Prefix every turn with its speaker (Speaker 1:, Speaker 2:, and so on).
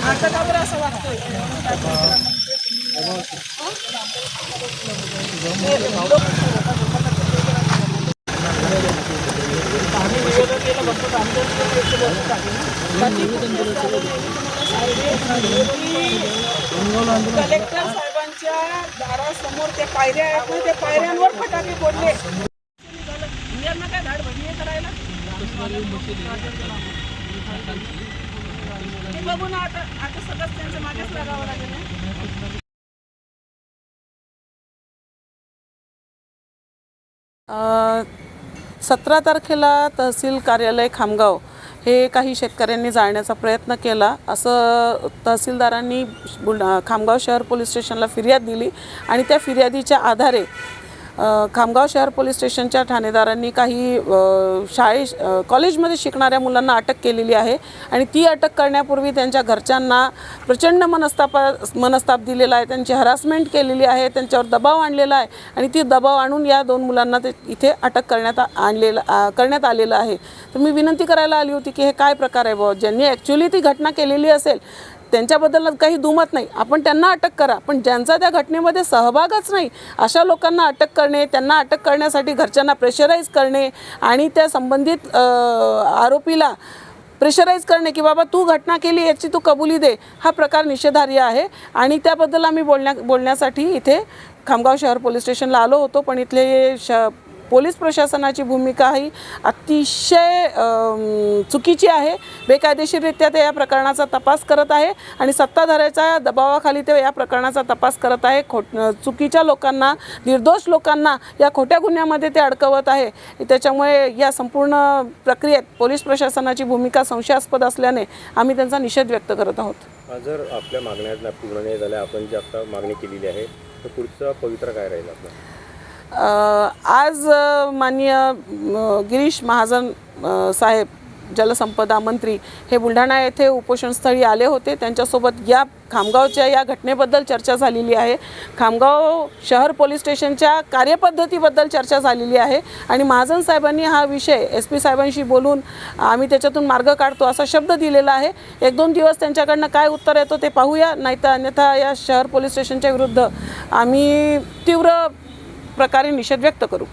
Speaker 1: नाटकावर असं वाटतंय कलेक्टर साहेबांच्या दारासमोर ते पायऱ्या आहेत ना, त्या पायऱ्यांवर फटाके फोडले. यांना काय धाड भरली करायला ते बघू ना. आता सगळं त्यांच्या मागेच लागावं लागेल ना. 17 तारखेला तहसील कार्यालय खामगाव हे काही शेतकऱ्यांनी जाळण्याचा प्रयत्न केला असं तहसीलदारांनी खामगाव शहर पोलीस स्टेशनला फिर्याद दिली आणि त्या फिर्यादीच्या आधारे खामगाव शहर पोलीस स्टेशनच्या ठाणेदारांनी काही कॉलेजमध्ये शिकणाऱ्या मुलांना अटक केलेली आहे आणि ती अटक करण्यापूर्वी त्यांच्या घरच्यांना प्रचंड मनस्ताप दिलेला आहे, त्यांची हरासमेंट केलेली आहे, त्यांच्यावर दबाव आणलेला आहे आणि ती दबाव आणून या 2 मुलांना इथे अटक करण्यात आलेलं आहे. तर मी विनंती करायला आली होती की हे काय प्रकार आहे बुवा, ज्यांनी ॲक्च्युली ती घटना केलेली असेल त्यांच्याबद्दल काही दुमत नाही, आपण त्यांना अटक करा, पण ज्यांचा त्या घटनेमध्ये सहभागच नाही अशा लोकांना अटक करणे, त्यांना अटक करण्यासाठी घरच्यांना प्रेशराईज करणे आणि त्या संबंधित आरोपीला प्रेशराईज करणे की बाबा तू घटना केली याची तू कबुली दे, हा प्रकार निषेधार्ह आहे. आणि त्याबद्दल आम्ही बोलण्यासाठी इथे खामगाव शहर पोलीस स्टेशनला आलो होतो, पण इथले पोलीस प्रशासनाची भूमिका ही अतिशय चुकीची आहे. बेकायदेशीररित्या ते या प्रकरणाचा तपास करत आहे आणि सत्ताधाऱ्याच्या दबावाखाली ते या प्रकरणाचा तपास करत आहे. चुकीच्या लोकांना, निर्दोष लोकांना या खोट्या गुन्ह्यामध्ये ते अडकवत आहे. त्याच्यामुळे या संपूर्ण प्रक्रियेत पोलीस प्रशासनाची भूमिका संशयास्पद असल्याने आम्ही त्यांचा निषेध व्यक्त करत आहोत.
Speaker 2: जर आपल्या मागण्या पूर्ण नाही झाल्या, आपण जी आता मागणी केलेली आहे तर पुढचा पवित्रा काय राहील आपला?
Speaker 1: आज माननीय गिरीश महाजन साहेब जलसंपदा मंत्री हे बुलढाणा येथे उपोषणस्थळी आले होते. त्यांच्यासोबत या खामगावच्या या घटनेबद्दल चर्चा झालेली आहे. खामगाव शहर पोलीस स्टेशनच्या कार्यपद्धतीबद्दल चर्चा झालेली आहे आणि महाजन साहेबांनी हा विषय SP साहेबांशी बोलून आम्ही त्याच्यातून मार्ग काढतो असा शब्द दिलेला आहे. 1-2 दिवस त्यांच्याकडनं काय उत्तर येतो ते पाहूया, नाहीतर अन्यथा या शहर पोलीस स्टेशनच्या विरुद्ध आम्ही तीव्र प्रकारे निषेध व्यक्त करू.